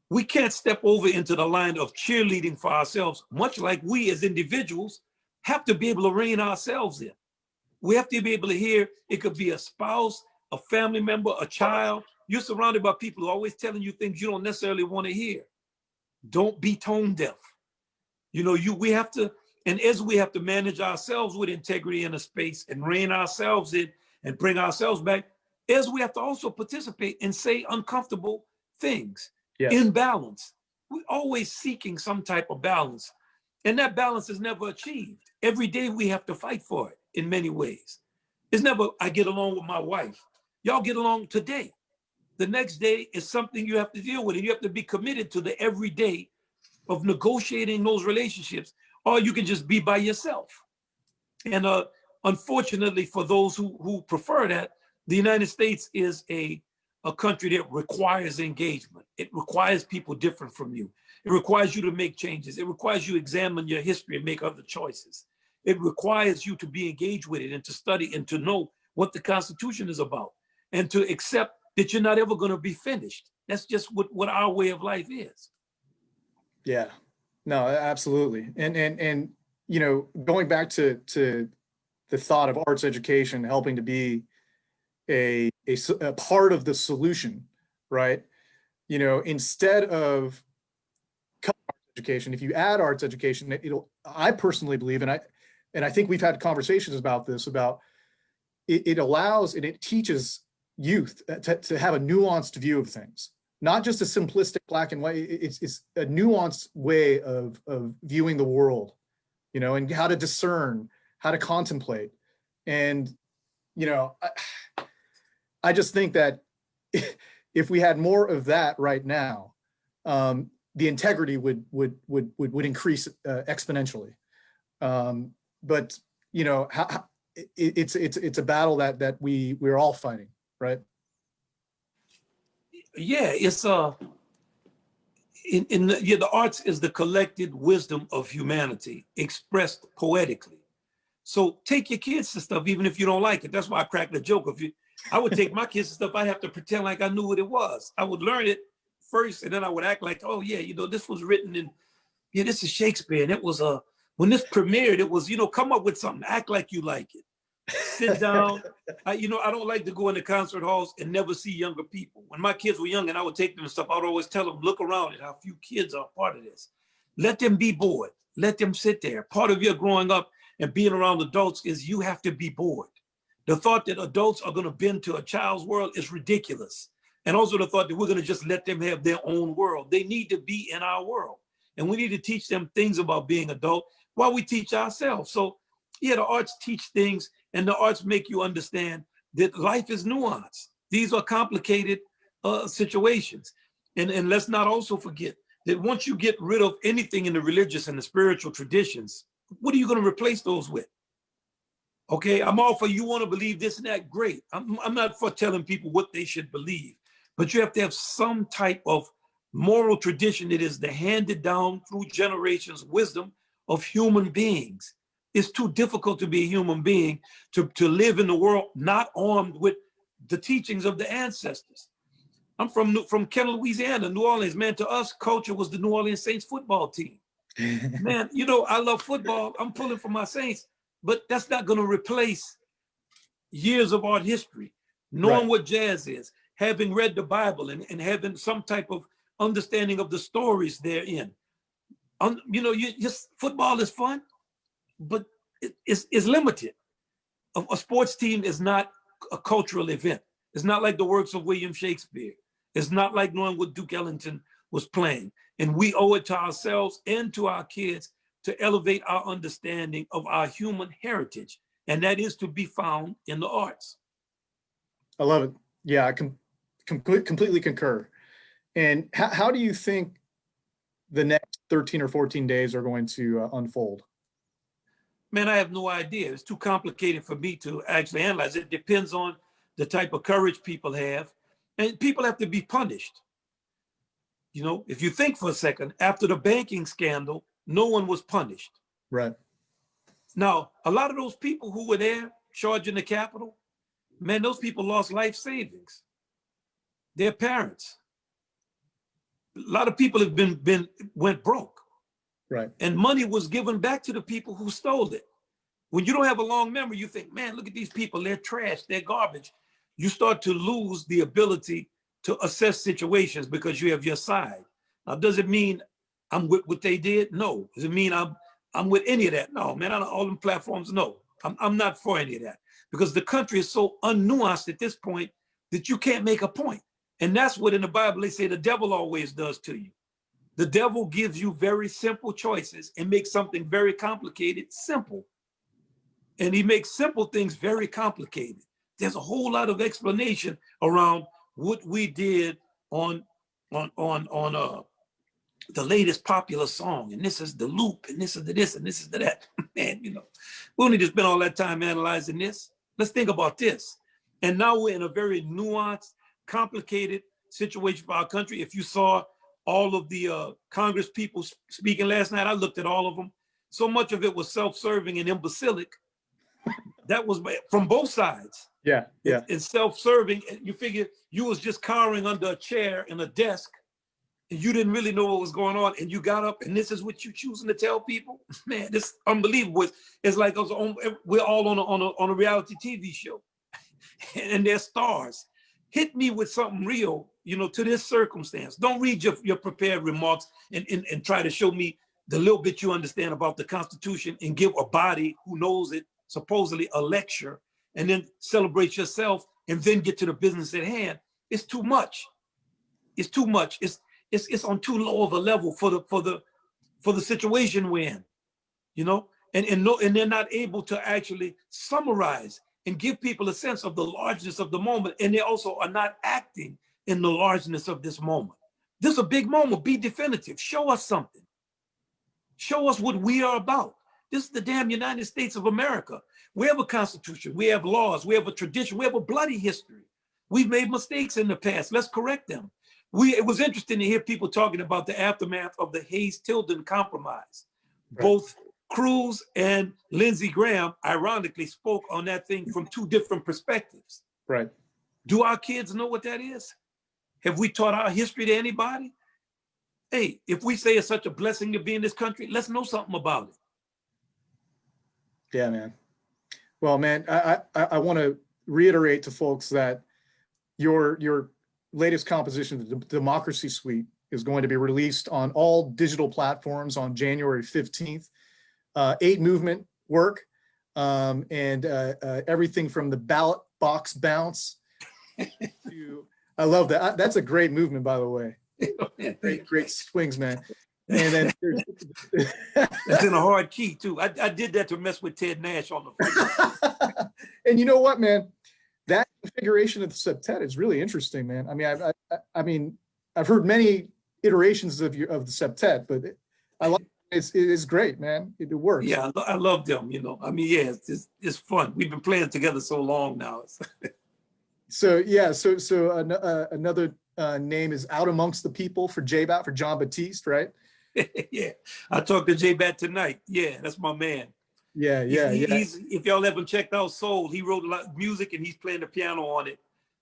We can't step over into the line of cheerleading for ourselves, much like we as individuals have to be able to rein ourselves in. We have to be able to hear, it could be a spouse, a family member, a child. You're surrounded by people who are always telling you things you don't necessarily want to hear. Don't be tone deaf. You know, we have to, and as we have to manage ourselves with integrity in a space and rein ourselves in and bring ourselves back, as we have to also participate and say uncomfortable things in Yes. balance. We're always seeking some type of balance, and that balance is never achieved. Every day we have to fight for it in many ways. It's never, I get along with my wife. Y'all get along today. The next day is something you have to deal with, and you have to be committed to the everyday of negotiating those relationships, or you can just be by yourself. And unfortunately, for those who prefer that, the United States is a country that requires engagement. It requires people different from you. It requires you to make changes. It requires you to examine your history and make other choices. It requires you to be engaged with it and to study and to know what the Constitution is about, and to accept that you're not ever going to be finished. That's just what our way of life is. Yeah. No, absolutely. And you know, going back to the thought of arts education helping to be a part of the solution, right? You know, instead of cutting arts education, if you add arts education, I personally believe, and I think we've had conversations about this, about it allows and it teaches youth to have a nuanced view of things, not just a simplistic black and white. It's a nuanced way of viewing the world, you know, and how to discern, how to contemplate. And, you know, I just think that if we had more of that right now, the integrity would increase exponentially. But you know, it's a battle that we're all fighting, right? Yeah, it's the arts is the collected wisdom of humanity expressed poetically. So take your kids to stuff, even if you don't like it. That's why I cracked the joke. I would take my kids to stuff, I'd have to pretend like I knew what it was. I would learn it first, and then I would act like, oh yeah, you know, this was written in, yeah, this is Shakespeare, and it was when this premiered, it was, you know, come up with something, act like you like it. Sit down. I don't like to go into concert halls and never see younger people. When my kids were young and I would take them and stuff, I would always tell them, look around at how few kids are part of this. Let them be bored. Let them sit there. Part of your growing up and being around adults is you have to be bored. The thought that adults are going to bend to a child's world is ridiculous. And also the thought that we're going to just let them have their own world. They need to be in our world. And we need to teach them things about being adult while we teach ourselves. So yeah, the arts teach things, and the arts make you understand that life is nuanced. These are complicated situations. And let's not also forget that once you get rid of anything in the religious and the spiritual traditions, what are you going to replace those with? Okay, I'm all for you want to believe this and that. Great. I'm not for telling people what they should believe, but you have to have some type of moral tradition that is the handed down through generations wisdom of human beings. It's too difficult to be a human being to live in the world not armed with the teachings of the ancestors. I'm from Kenner, Louisiana, New Orleans. Man, to us, culture was the New Orleans Saints football team. Man, you know, I love football. I'm pulling for my Saints, but that's not going to replace years of art history, knowing Right. what jazz is, having read the Bible and having some type of understanding of the stories therein. You know, just football is fun, but it's limited. A sports team is not a cultural event. It's not like the works of William Shakespeare. It's not like knowing what Duke Ellington was playing. And we owe it to ourselves and to our kids to elevate our understanding of our human heritage. And that is to be found in the arts. I love it. Yeah, I completely concur. And how do you think the next 13 or 14 days are going to unfold? Man, I have no idea. It's too complicated for me to actually analyze. It depends on the type of courage people have. And people have to be punished. You know, if you think for a second, after the banking scandal, no one was punished. Right. Now, a lot of those people who were there charging the Capitol, man, those people lost life savings. Their parents. A lot of people have went broke. Right. And money was given back to the people who stole it. When you don't have a long memory, you think, man, look at these people, they're trash, they're garbage. You start to lose the ability to assess situations because you have your side. Now, does it mean I'm with what they did? No. Does it mean I'm with any of that? No, man, on all them platforms, no. I'm not for any of that because the country is so unnuanced at this point that you can't make a point. And that's what in the Bible they say the devil always does to you. The devil gives you very simple choices and makes something very complicated simple. And he makes simple things very complicated. There's a whole lot of explanation around what we did on the latest popular song, and this is the loop, and this is the this, and this is the that. Man, you know, we don't need to spend all that time analyzing this. Let's think about this. And now we're in a very nuanced, complicated situation for our country. If you saw all of the Congress people speaking last night, I looked at all of them. So much of it was self-serving and imbecilic. That was from both sides. Yeah. Yeah. It's self-serving. You figure you was just cowering under a chair and a desk and you didn't really know what was going on. And you got up and this is what you choosing to tell people. Man, this is unbelievable. It's like we're all on a reality TV show and they're stars. Hit me with something real, you know, to this circumstance. Don't read your prepared remarks and try to show me the little bit you understand about the Constitution and give a body who knows it supposedly a lecture and then celebrate yourself and then get to the business at hand. It's too much. It's too much. It's on too low of a level for the situation we're in, you know, and they're not able to actually summarize and give people a sense of the largeness of the moment. And they also are not acting in the largeness of this moment. This is a big moment. Be definitive. Show us something. Show us what we are about. This is the damn United States of America. We have a constitution, we have laws, we have a tradition, we have a bloody history. We've made mistakes in the past. Let's correct them. It was interesting to hear people talking about the aftermath of the Hayes-Tilden compromise. Right. Both Cruz and Lindsey Graham, ironically, spoke on that thing from two different perspectives. Right. Do our kids know what that is? Have we taught our history to anybody? Hey, if we say it's such a blessing to be in this country, let's know something about it. Yeah, man. Well, man, I want to reiterate to folks that your latest composition, the Democracy Suite, is going to be released on all digital platforms on January 15th. 8 movement work and everything from the ballot box bounce to, I love that. That's a great movement, by the way. Great swings, man. And then it's in a hard key too. I did that to mess with Ted Nash on the phone. And you know what, man? That configuration of the septet is really interesting, man. I mean, I've heard many iterations of the septet, but I like it's great, man. It works. Yeah, I love them. I mean, yeah, it's fun. We've been playing together so long now. So yeah, another name is Out Amongst the People for JBat, for John Batiste, right? Yeah, I talked to J-Bat tonight. Yeah, that's my man. Yeah, yeah, He's if y'all haven't checked out Soul, he wrote a lot of music and he's playing the piano on it.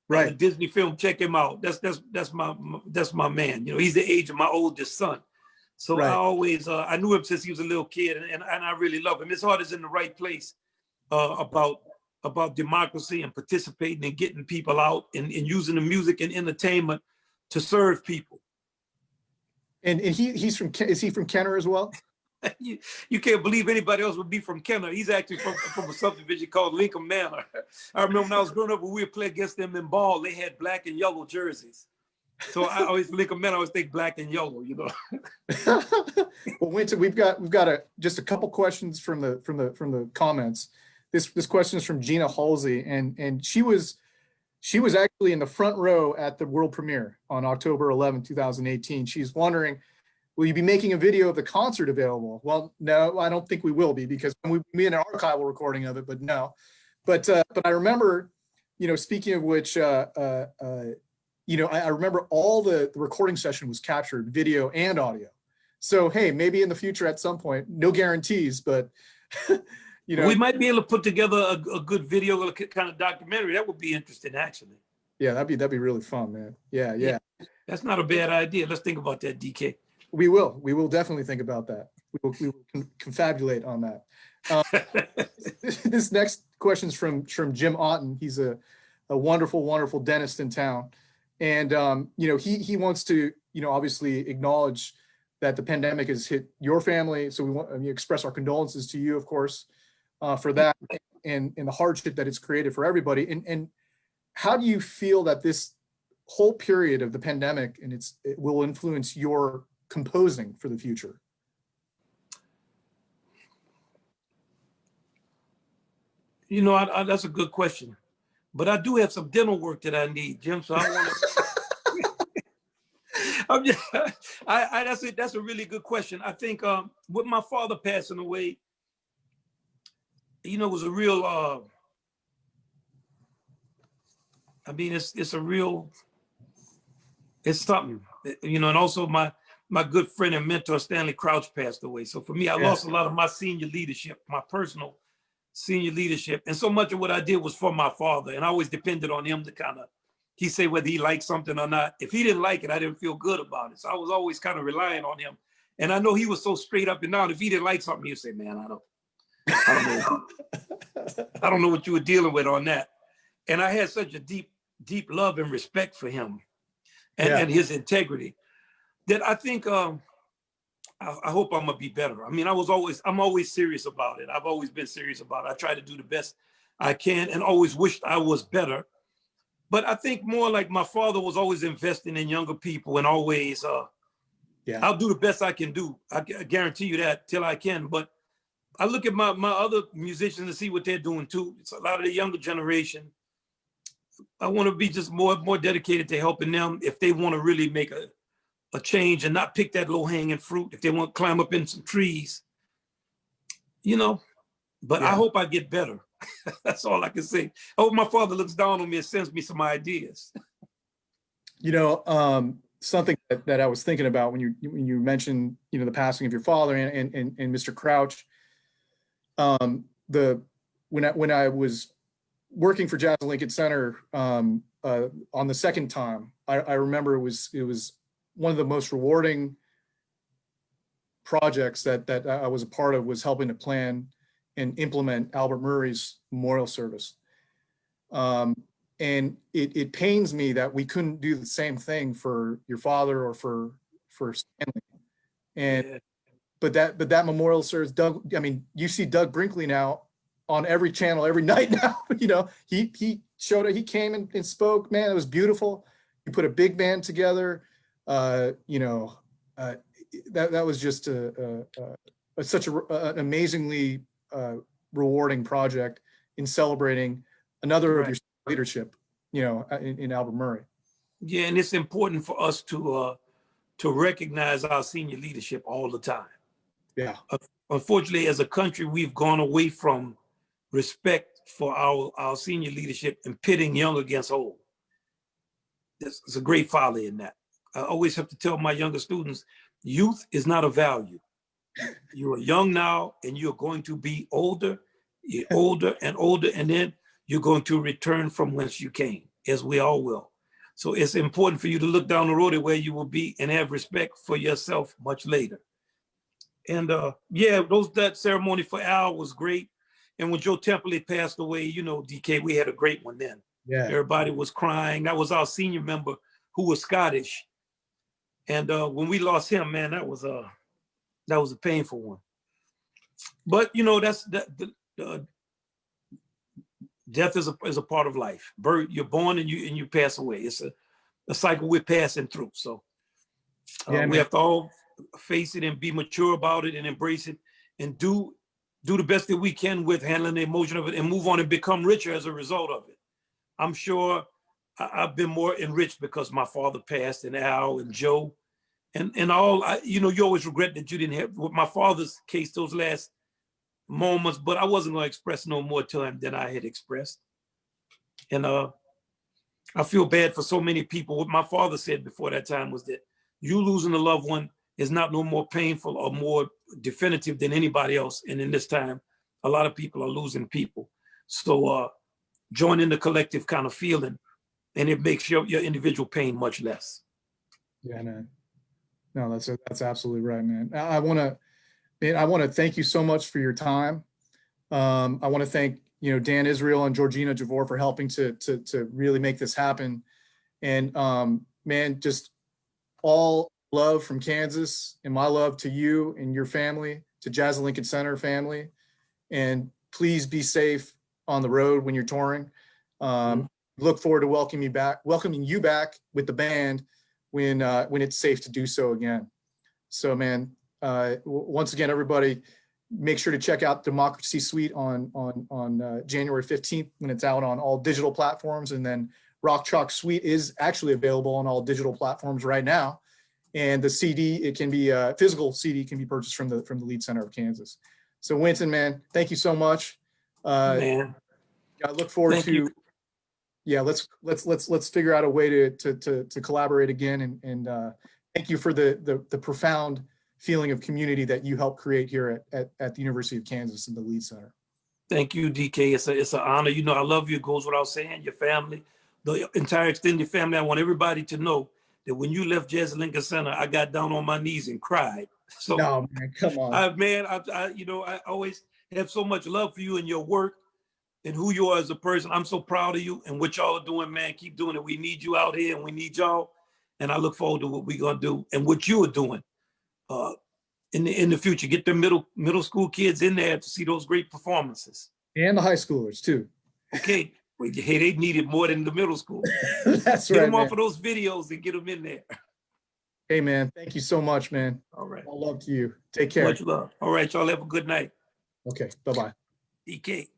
right. The Disney film, check him out. That's my man. He's the age of my oldest son. So Right. I knew him since he was a little kid, and I really love him. His heart is in the right place about democracy and participating and getting people out and using the music and entertainment to serve people. And is he from Kenner as well? You can't believe anybody else would be from Kenner. He's actually from a subdivision called Lincoln Manor. I remember when I was growing up, when we would play against them in ball, they had black and yellow jerseys. So I always Lincoln Manor, I always think black and yellow, Well, Wynton, we've got just a couple questions from the comments. This question is from Gina Halsey, and she was actually in the front row at the world premiere on October 11, 2018. She's wondering, will you be making a video of the concert available? Well, no, I don't think we will be, because we made an archival recording of it, but no. But I remember, speaking of which, I remember all the recording session was captured, video and audio. So, hey, maybe in the future at some point, no guarantees, but, we might be able to put together a good video, kind of documentary. That would be interesting, actually. Yeah, that'd be really fun, man. Yeah. That's not a bad idea. Let's think about that, DK. We will definitely think about that. We will confabulate on that. This next question is from Jim Otten. He's a wonderful dentist in town. And, he wants to, obviously acknowledge that the pandemic has hit your family. So we express our condolences to you, of course, for that and the hardship that it's created for everybody. And how do you feel that this whole period of the pandemic it will influence your composing for the future? That's a good question, but I do have some dental work that I need, Jim. So I want to. That's a really good question. I think with my father passing away, it was a real. It's something, and also my good friend and mentor Stanley Crouch passed away. So for me, I lost a lot of my senior leadership, my personal senior leadership, and so much of what I did was for my father, and I always depended on him to he say whether he liked something or not. If he didn't like it, I didn't feel good about it. So I was always kind of relying on him. And I know he was so straight up and down. If he didn't like something, he'd say, man, I don't know. I don't know what you were dealing with on that. And I had such a deep love and respect for him and his integrity that I think I hope I'm gonna be better. I mean, I'm always serious about it. I've always been serious about it. I try to do the best I can and always wished I was better. But I think more like my father was always investing in younger people and always, I'll do the best I can do. I guarantee you that till I can. But I look at my other musicians and see what they're doing too. It's a lot of the younger generation. I want to be just more dedicated to helping them if they want to really make a change and not pick that low hanging fruit. If they want to climb up in some trees, but I hope I get better. That's all I can say. I hope my father looks down on me and sends me some ideas. Something that I was thinking about when you mentioned, the passing of your father and Mr. Crouch. When I was working for Jazz Lincoln Center on the second time, I remember it was one of the most rewarding projects that I was a part of, was helping to plan and implement Albert Murray's memorial service. And it pains me that we couldn't do the same thing for your father or for Stanley. But that memorial service, Doug, I mean, you see Doug Brinkley now on every channel every night now. He showed it, he came and spoke, man, it was beautiful. He put a big band together. That was just such an amazingly rewarding project in celebrating another of your leadership, in Albert Murray. Yeah, and it's important for us to recognize our senior leadership all the time. Yeah. Unfortunately, as a country, we've gone away from respect for our senior leadership and pitting young against old. There's a great folly in that. I always have to tell my younger students, youth is not a value. You are young now and you're going to be older, you're older and older, and then you're going to return from whence you came, as we all will. So it's important for you to look down the road at where you will be and have respect for yourself much later. And yeah, that ceremony for Al was great. And when Joe Temple passed away, you know, DK, we had a great one then. Yeah. Everybody was crying. That was our senior member who was Scottish. And when we lost him, man, that was a painful one. But you know, death is a part of life. You're born and you pass away. It's a cycle we're passing through. So we have to all face it and be mature about it and embrace it and do the best that we can with handling the emotion of it and move on and become richer as a result of it. I'm sure I've been more enriched because my father passed, and Al and Joe and all. You know, you always regret that you didn't have, with my father's case, those last moments, but I wasn't going to express no more to him than I had expressed. And I feel bad for so many people. What my father said before that time was that you losing a loved one is not no more painful or more definitive than anybody else. And in this time, a lot of people are losing people. So join in the collective kind of feeling, and it makes your individual pain much less. Yeah, man. No, that's absolutely right, man. I want to thank you so much for your time. I want to thank, you know, Dan Israel and Georgina Javor for helping to really make this happen. And man, just all love from Kansas, and my love to you and your family, to Jazz Lincoln Center family. And please be safe on the road when you're touring. Look forward to welcoming you back with the band when it's safe to do so again. So, man, once again, everybody, make sure to check out Democracy Suite on January 15th when it's out on all digital platforms. And then Rock Chalk Suite is actually available on all digital platforms right now. And the CD, it can be a physical CD, can be purchased from the Lead Center of Kansas. So, Wynton, man, thank you so much. Man, I look forward to. Yeah, let's figure out a way to collaborate again. And thank you for the profound feeling of community that you helped create here at the University of Kansas in the Lead Center. Thank you, DK. It's an honor. You know, I love you. It goes without saying. Your family, the entire extended family. I want everybody to know that when you left Jazz Lincoln Center, I got down on my knees and cried. So, no, man, come on. I always have so much love for you and your work and who you are as a person. I'm so proud of you and what y'all are doing, man. Keep doing it. We need you out here and we need y'all. And I look forward to what we're going to do and what you are doing in the future. Get the middle school kids in there to see those great performances. And the high schoolers, too. Okay. Hey, they need it more than the middle school. That's right, Get them man. off of those videos and get them in there. Hey, man. Thank you so much, man. All right. All love to you. Take care. Much love. All right. Y'all have a good night. Okay. Bye-bye. DK.